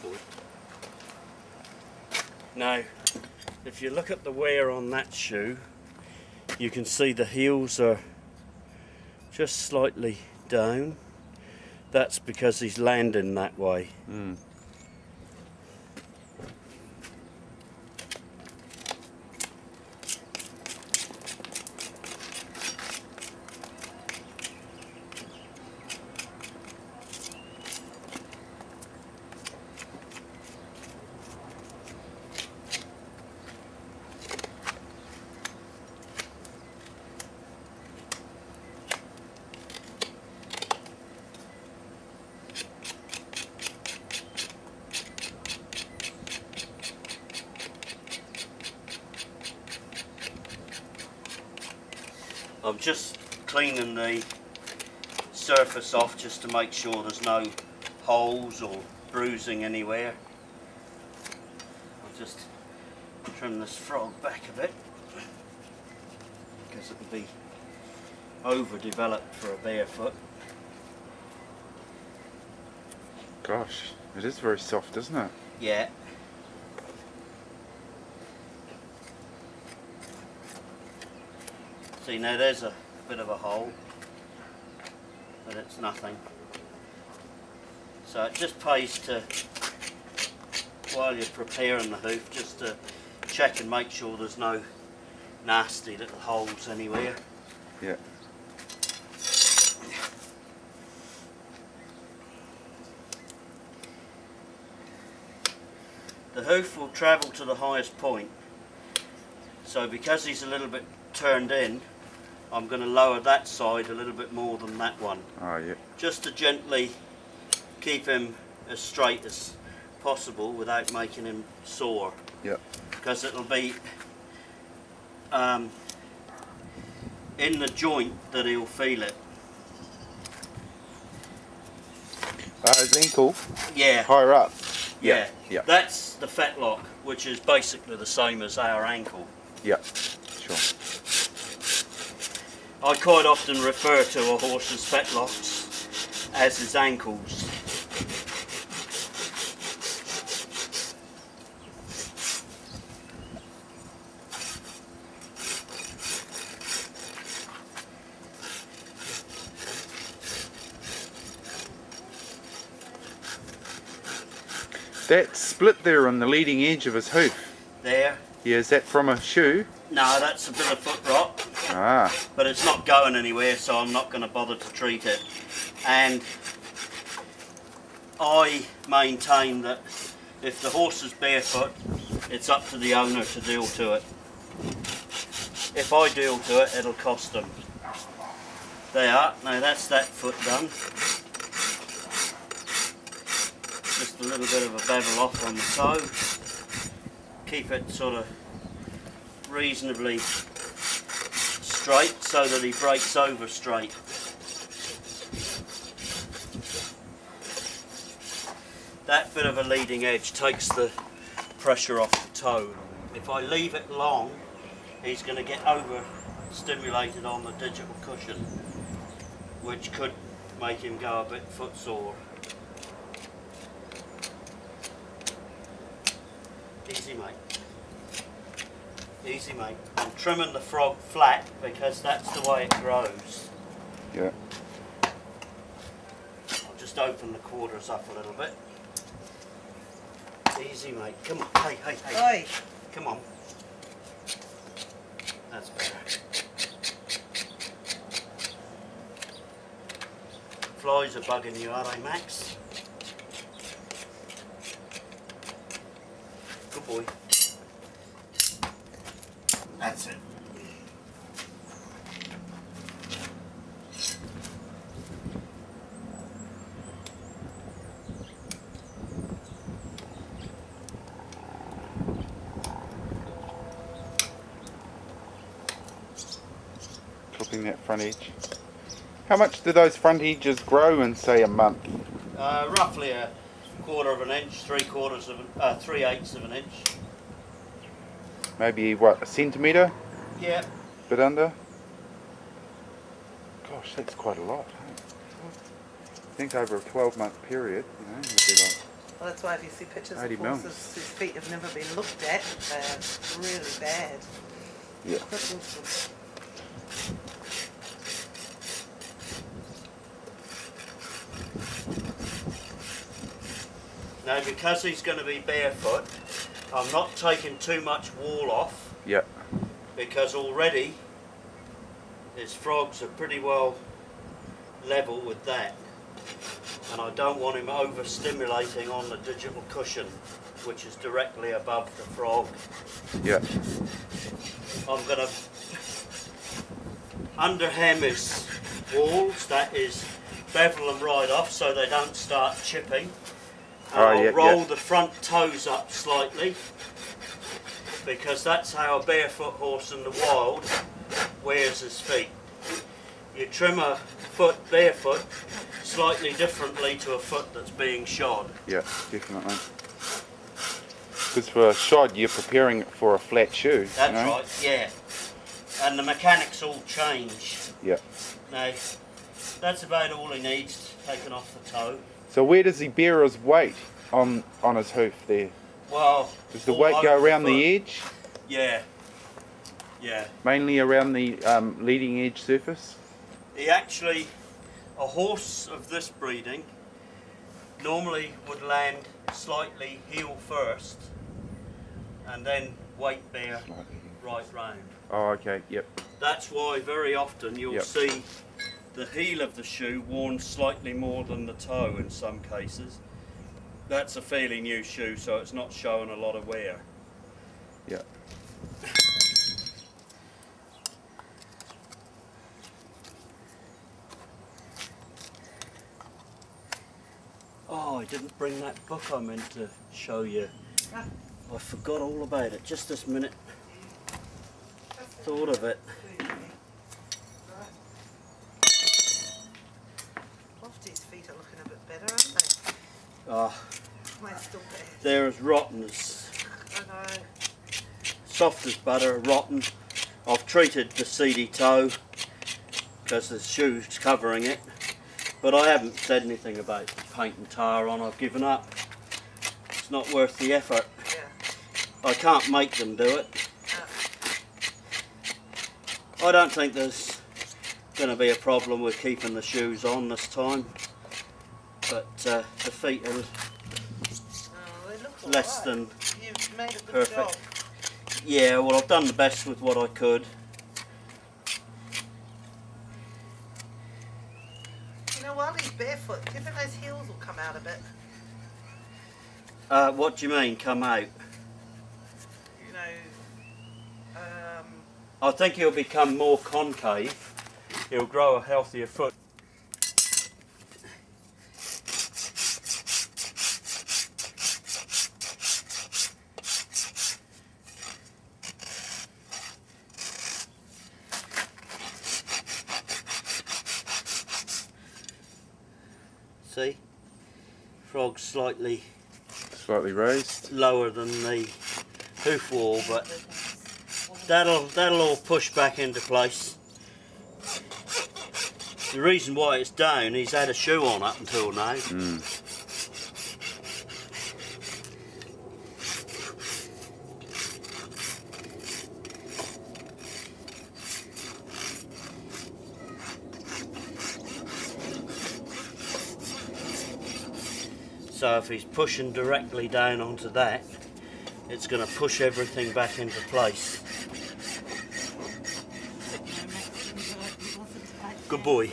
boy. Now, if you look at the wear on that shoe, you can see the heels are just slightly down. That's because he's landing that way. Mm. I'm just cleaning the surface off just to make sure there's no holes or bruising anywhere. I'll just trim this frog back a bit because it'll be overdeveloped for a barefoot. Gosh, it is very soft, isn't it? Yeah. See, now there's a bit of a hole, but it's nothing. So it just pays to, while you're preparing the hoof, just to check and make sure there's no nasty little holes anywhere. Yeah. The hoof will travel to the highest point, so because he's a little bit turned in, I'm going to lower that side a little bit more than that one. Oh, yeah. Just to gently keep him as straight as possible without making him sore. Yeah. Because it'll be in the joint that he'll feel it. His ankle? Yeah. Higher up? Yeah. Yeah. That's the fetlock, which is basically the same as our ankle. Yeah, sure. I quite often refer to a horse's fetlocks as his ankles. That split there on the leading edge of his hoof. There. Yeah, is that from a shoe? No, that's a bit of foot rot. Ah. But it's not going anywhere, so I'm not going to bother to treat it. And I maintain that if the horse is barefoot, it's up to the owner to deal to it. If I deal to it, it'll cost them. There, now that's that foot done. Just a little bit of a bevel off on the toe. Keep it sort of reasonably straight so that he breaks over straight. That bit of a leading edge takes the pressure off the toe. If I leave it long, he's going to get overstimulated on the digital cushion, which could make him go a bit footsore. Easy, mate. Easy, mate. I'm trimming the frog flat because that's the way it grows. Yeah. I'll just open the quarters up a little bit. Easy, mate. Come on. Hey, hey, hey. Oi. Come on. That's better. Flies are bugging you, are they, Max? Good boy. That's it. Clipping that front edge. How much do those front edges grow in, say, a month? Roughly a quarter of an inch, 3/8 of an inch. Maybe, what, a centimetre? Yeah. Bit under? Gosh, that's quite a lot. Hey? I think over a 12-month period, you know, it'd be like Well, that's why if you see pictures 80 of horses whose feet have never been looked at, they're really bad. Yeah. That's awesome. Now, because he's going to be barefoot, I'm not taking too much wool off, Yeah. because already his frogs are pretty well level with that, and I don't want him overstimulating on the digital cushion, which is directly above the frog. Yeah. I'm going to underhem his walls, that is, bevel them right off so they don't start chipping. And I'll roll the front toes up slightly, because that's how a barefoot horse in the wild wears his feet. You trim a foot barefoot slightly differently to a foot that's being shod. Yeah, definitely. Because for a shod, you're preparing it for a flat shoe. That's you know? right, yeah. And the mechanics all change. Yeah. Now, that's about all he needs, taken off the toe. So where does he bear his weight on his hoof there? Well, Does the all weight go over around foot. the edge? Yeah. Yeah. Mainly around the leading edge surface? He actually, a horse of this breeding normally would land slightly heel first and then weight bear right round. Oh, okay, yep. That's why very often you'll Yep. see the heel of the shoe worn slightly more than the toe in some cases. That's a fairly new shoe, so it's not showing a lot of wear. Yeah. Oh, I didn't bring that book I meant to show you. I forgot all about it. Just this minute. Thought of it. Lofty's feet are looking a bit better, aren't they? Ah, Mine's still bad. they're as rotten as, I know. soft as butter, rotten. I've treated the seedy toe because the shoe's covering it, but I haven't said anything about painting tar on. I've given up. It's not worth the effort. Yeah. I can't make them do it. I don't think there's going to be a problem with keeping the shoes on this time, but the feet are Oh, they look all less right. than You've made a good perfect. job. Yeah, well, I've done the best with what I could. You know, while he's barefoot, do you think those heels will come out a bit? What do you mean, come out? You know, I think he'll become more concave. He'll grow a healthier foot. See? Frog's slightly raised. lower than the hoof wall, but that'll all push back into place. The reason why it's down, he's had a shoe on up until now. So if he's pushing directly down onto that, it's going to push everything back into place. Good boy.